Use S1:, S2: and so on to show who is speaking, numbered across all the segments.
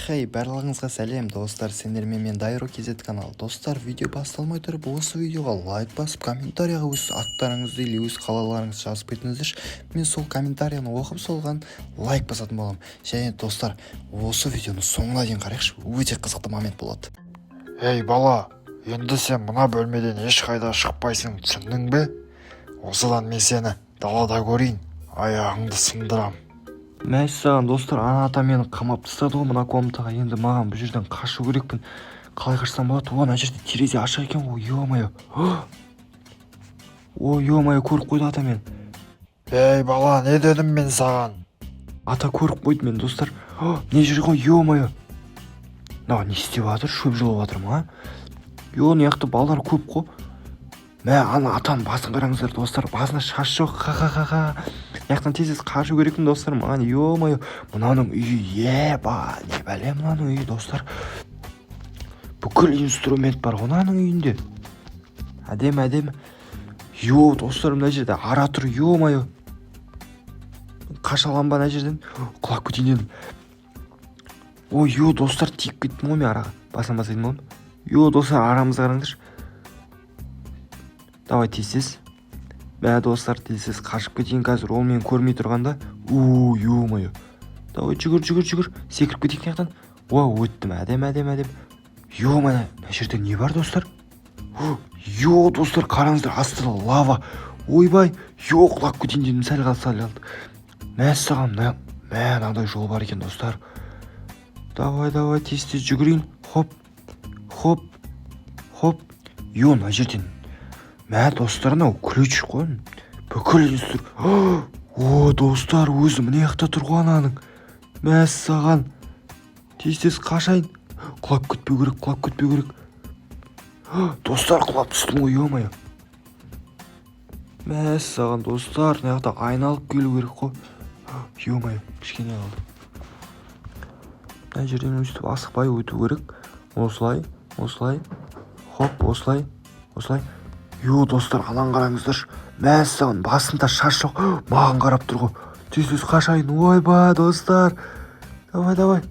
S1: Хей, барлығыңызға сәлем достар, сендермен мен Дайро KZ канал. Достар, видео басталмай тұрып, осы видеоға лайк басып, комментарияға өз аттарыңызды или өз қалауларыңызды жазып кетіңіздерші. Мен сол комментарияны оқып солған лайк басатын боламын. Және достар, осы видеоны соңына дейін қарайықшы, өте қызықты момент болады.
S2: Ей бала, енді сен мына бөлмеден ешқайда шықпайсың, түсіндің бе? Осыдан мен сені далада көрейін, аяғыңды сындырам.
S1: Мәссаған достар, ана ата мені қамап тастады ғой мына комнатаға. Енді маған бұл жерден қашу керекпін. Қалай қашсам болады? Ана жерде терезе ашық екен ғой. Ё-моё. Ой, ё-моё, көріп қойды ата мен.
S2: Ей бала, не дедім мен саған?
S1: Ата көріп қойды мен, достар. Не жүр ғой, ё-моё. Не істеп жатыр? Шөп жұлып жатыр ма? Яқты балалар көп қой. Мә, ана атаның басын қараңыздар, достар. Басына шаш жоқ. Ха-ха-ха-ха. Яқтан тез қашу керекпін, достар. Маған ё-моё. Мынаның үйі, не бәле мынаның үйі, достар. Бүкіл инструмент бар мынаның үйінде. Әдем. Достар, мына жерде ара тұр, ё-моё. Қашалам ба мына жерден? Құлап кетейін дедім. Ой, достар, тиіп кеттім ғой мен араға. Басын басайын болам. Достар, арамызға қараңдаршы. Давай тез. Бә, достар, тез қашып кетейін қазір. Ол мен көрмей тұрғанда. Ё-моё. Давай жүгір. Секіріп кетейік яқтан. Өттім. Әдем. Ё-моё, мына жерде не бар, достар? Достар, қараңыздар, астында лава. Ойбай. Құлап кетейін дедім, сәл қалды. Мәссаған, мынандай жол бар екен, достар. Давай, тез жүгірейін. Хоп. Мына жерден. Достар, анау ключ қой. Бүкіл инструр. Достар, өзі міне яқта тұр ғой ананың. Мәссаған. Тез қашайын. Құлап кетпеу керек. Достар, құлап түстім ғой, ё-моё. Мәссаған, достар, мына жақта айналып келу керек қой. Ё-моё, кішкене қалды. Мына жерден өстіп асықпай өту керек. Осылай. Хоп, осылай. Достар, анан қараңыздаршы. Мәссаған, басында шаш жоқ. Маған қарап тұр ғой. Тез қашайын. Ойба, достар. Давай.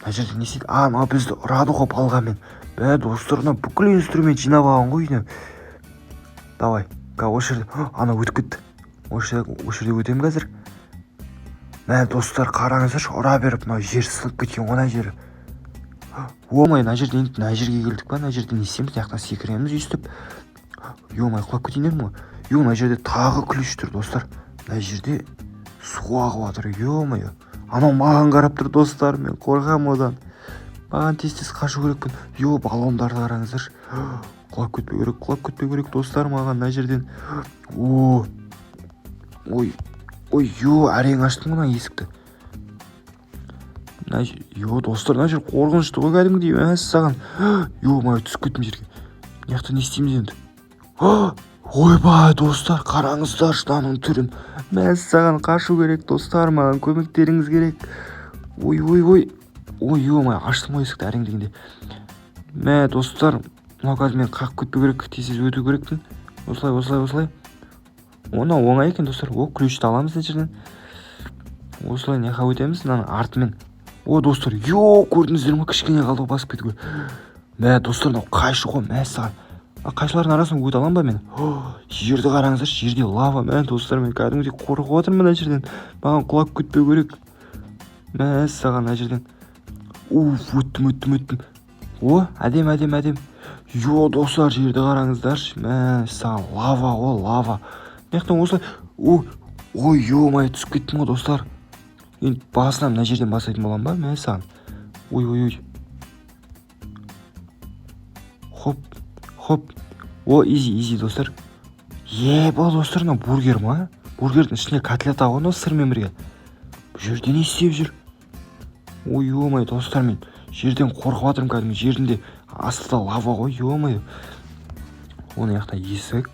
S1: Мына жерде не істейді? Мына бізді ұрады ғой балғамен. Достарына бүкіл инструмент жинап алған ғой үйіне. Давай. Осы жерде. Ана өтіп кетті. Осы жерде өтем қазір. Достар, қараңыздаршы. Ұра беріп, мына жер сынып кеткен ғой, мына жері. Мына жерден келдік па? Мына жерде не істейміз? Яқтан секіреміз өйстіп. Құлап кетейін дедім ғой. Мына жерде тағы ключ тұр, достар. Мына жерде су ағып жатыр. Ё-моё. Анау маған қарап тұр, достар. Мен қорқам одан. Маған тез қашу керекпін. Баллондарды қараңыздаршы. Құлап кетпеу керек, достар, маған мына жерден. Әрең аштым мына есікті. Достар, мына жер қорқынышты ғой кәдімгідей. Мәссаған. Мына түсіп кеттім жерге. Яқты не істейміз енді? Ойбай, достар, қараңыздаршы мынаның түрін. Мәссаған, қашу керек, достар, маған көмектеріңіз керек. Мына аштым ғой есікті әрең дегенде. Достар, мына қазір мен қақып кетпеу керек, тез өту керекпін. Осылай. Оны оңай екен, достар. Ключті аламыз мына жерден. Осылай неға өтеміз, мынаның артымен. Достар, көрдіңіздер ма, кішкене қалды басып кетуге. Достар, мынау қайшы ғой, мәссаған. Қайшылардың арасынан өте алам ба мен? Жерді қараңыздаршы, жерде лава. Достар, мен кәдімгідей қорқып отырмын мына жерден. Маған құлап кетпеу керек. Мәссаған, мына жерден. Өттім. Әдем. Достар, жерді қараңыздаршы. Мәссаған, лава. Мектен осылай. Май түсіп кеттім ғой, достар. Енді басынан мына жерден басайтын болам ба? Мәссаған. Хоп. Изи, достар. Бұл достар, мына бургер ма? Бургердің ішіне котлета ғой, сырмен бірге. Бұл жерде не істеп жүр? Май, достар, мен жерден қорқып жатырмын кәдімгі. Жерінде астында лава ғой, ё-моё. Оны яқта есік.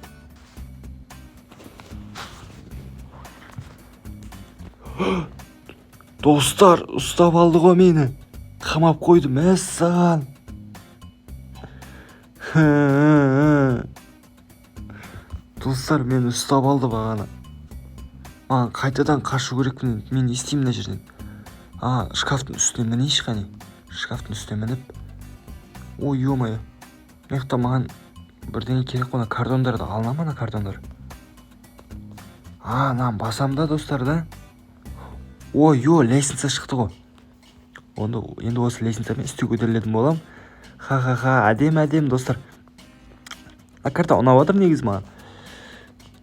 S1: Достар, ұстап алды ғой мені. Қамап қойды, мәссаған. Достар, мен ұстап алды бағана. Маған қайтадан қашу керек, мен не істеймін мына жерден? Шкафтың үстіне мінейінші қане. Шкафтың үстіне мініп. Ой, ё-моё. Мықты маған бірдеңе керек қой, картондарды алынам, ана картондар. Нан басам да, достар, да. Ой, лестница шықты ғой. Енді осы лестницамен үсті көтерілетін болам. Ха-ха-ха, әдем, достар. Карта ұнап отыр негізі маған.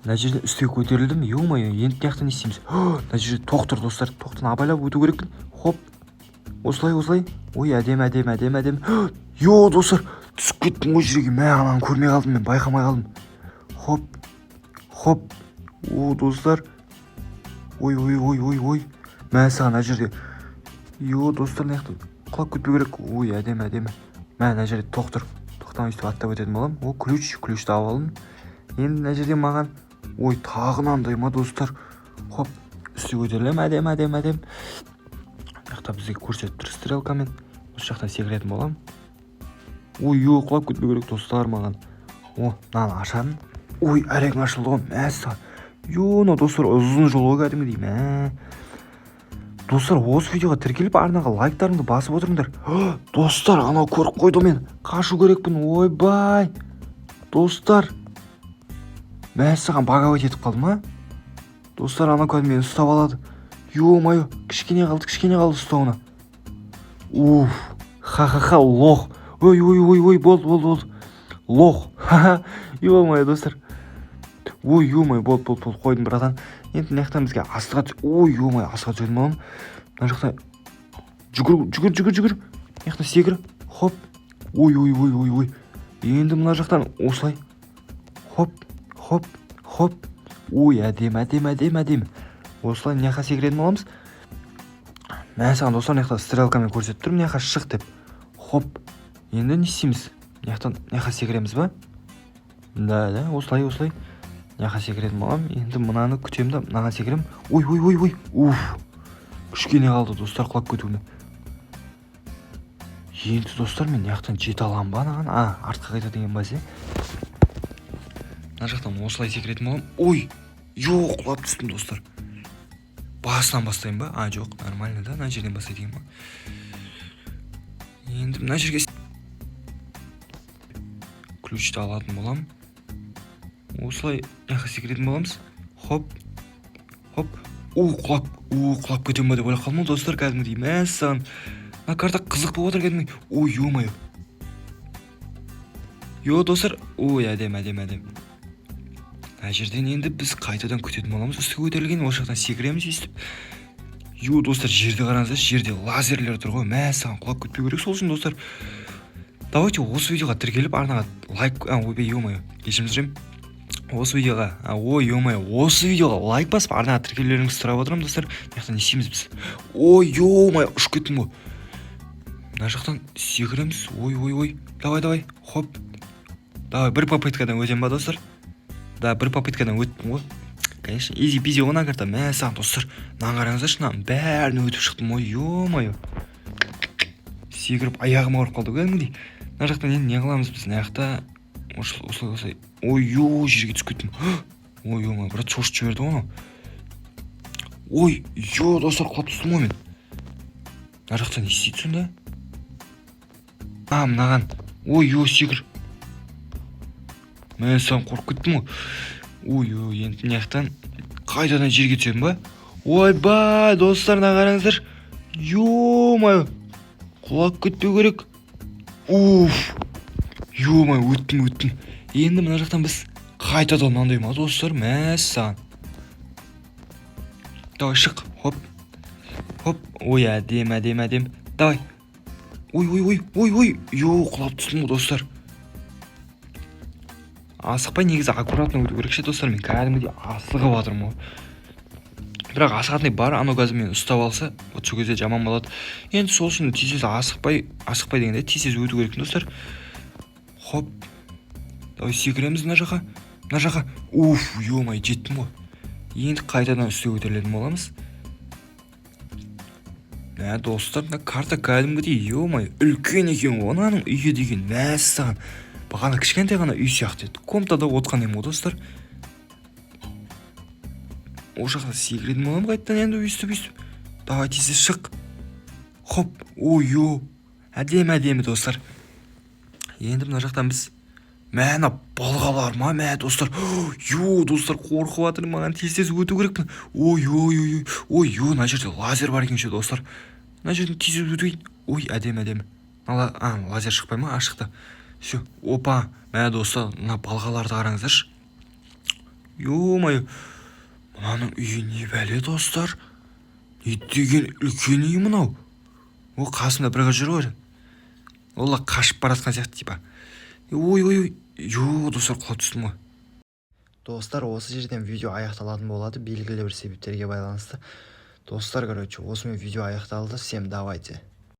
S1: Мына жерден үстіге көтерілдім. Ё-моё, енді неяқта не істейміз? Мына жерде тоқтыр, достар. Тоқтан абайлап өту керекпін. Хоп. Осылай. Ой, әдем. Йо, достар, түсіп кеттім ғой жерге. Ананы көрмей қалдым, мен байқамай қалдым. Хоп. Достар. Ой. Саған мына жерде. Йо, достар, неяқта құлап кетпеу керек. Ой, әдем. Мына жерде тоқтыр. Тоқтан өйстіп аттап өтетін болам. Ключ тауып алдым. Енді мына жерде маған, ой, тағы мынандай ма, достар. Хоп, үсті көтерілем, әдем. Яқта бізге көрсетіп тұр стрелкамен. Осы жақтан секіретін болам. Ой, құлап кетпеу керек, достар, маған. Мынаны ашадым. Ой, әрең ашылды ғой. Мәссаған. Достар, ұзын жол ғой кәдімгідей. Достар, осы видеоға тіркеліп арнаға лайктарыңды басып отырыңдар. Достар, анау көріп қойды мен. Қашу керекпін. Ойбай. Достар. Мәссаған баговать етіп қалдым, ма? Достар, анау кәдімгі мені ұстап алады. Ё-моё, кішкене қалды ұстауына. Ха-ха-ха, лох. Ой, болды. Лох. Ха-ха. Ё-моё, достар. Ой, ё-моё, болды, қойдым, братан. Енді мынаяқтан бізге астыға астыға түсетін боламын. Мына жақта жүгір. Мынаяқта секір. Хоп. Ой. Енді мына жақтан осылай. Хоп. Ой, әдем. Осылай мынаяққа секіретін боламыз. Саған достар, мынаяқта стрелкамен көрсетіп тұр, мынаяққа шық деп. Хоп. Енді не істейміз? Мынаяққа секіреміз ба? Да, осылай. Мынаяққа секіретін болам. Енді мынаны күтем да, мынаған секірем. Ой. Кішкене қалды, достар, құлап кетуіне. Енді достар, мен мынаяқтан жете алам ба анаған? Артқа қайта деген бәсе. Мына жақтан осылай секіретін болам. Ой, құлап түстім, достар. Басынан бастайын ба? Жоқ, нормально да, мына жерден бастай деген ба. Енді мына жерге ключті алатын болам. Осылай мынаяққа секіретін боламыз. Хоп. Құлап кетем ба деп ойлап қалдым, достар, кәдімгідей. Мәссаған. Мына карта қызық болып отыр кәдімгідей. Ой, ё-моё. Достар. Ой, әдем. Мына жерден енді біз қайтадан күтетін боламыз. Үсті көтерілген, ол жақтан секіреміз естіп. Достар, жерде қараңыздар, жерде лазерлер тұр ғой. Мәссаған, құлап кетпеу керек сол үшін, достар. Давайте осы видеоға тіркеліп арнаға лайк, ё-моё, кешірім сұраймын. Осы видеоға лайк басып арнаға тіркелулеріңізді сұрап отырамын, достар. Мынаяқта не істейміз біз? Ой, ё-моё, ұшып кеттім ғой. Мына жақтан секіреміз. Ой. Давай. Хоп. Давай, бір попыткадан өтем ба, достар? Да, бір попыткадан өттім ғой. Конечно, изи-пизи ғана карта. Мәссаған, достар. Мынаны қараңыздаршы, мынаның бәрін өтіп шықтым. Ой, ё-моё. Секіріп аяғыма ұрып қалды кәдімгідей. Мына жақтан енді не қыламыз біз? Мына жақта осылай. Ой, жерге түсіп кеттім. Ой, ё-моё, брат, шошып жіберді ғой. Ой, достар, құлап түстім ғой мен. Мына жақтан не істейді сонда? Мынаған. Ой, секір. Мен саған қорқып кеттім ғой. Ой, енді мынаяқтан қайтадан жерге түсемін ба? Ойбай, достар, мына қараңыздар. Ё-моё, құлап кетпеу керек. Ё-моё, өттім. Енді мына жақтан біз қайтадан мынандай ма, достар? Мәссаған. Давай, шық. Хоп. Ой, әдем. Давай. Ой. Құлап түстім ғой, достар. Асықпай, негізі аккуратно өту керек ше, достар. Мен кәдімгідей асығып жатырмын ғой. Бірақ асығатындай бар, анау газы мені ұстап алса, сол кезде жаман болады. Енді сол үшін тез асықпай дегенде тез өту керек, достар. Хоп. Давай секіреміз мына жаққа. Ё-моё, жеттім ғой. Енді қайтадан үсті көтерілетін боламыз. Достар, карта кәдімгідей, ё-моё, үлкен екен ғой. Ананың үйі деген, мәссаған. Бағана кішкентай ғана үй сияқты еді. Комнатада отқан ем ғой, достар. Ол жақта секіретін болам қайтадан енді өйстіп. Давай, тез шық. хоп, ой-ё, әдемі достар. Енді мына жақтан біз мәні балғалар ма, достар. Достар, қорқып жатыр, маған тез өту керекпін. Ой, мына жерде лазер бар екен ше, достар. Мына жерден тез өтейін. Ой, әдемі. Лазер шықпай ма? Шықты. Все, опа, достар, мына балғаларды қараңыздаршы. Ё-мое, мынаның үйі не бәле, достар? Не деген үлкен үй мынау? Қасымда бір қыз жүр ғой. Олар қашып бара жатқан сияқты типа. Ой, достар, құлап түстім ғой. Достар, осы жерден видео аяқталатын болады, белгілі бір себептерге байланысты. Достар, осымен видео аяқталды. Всем давайте.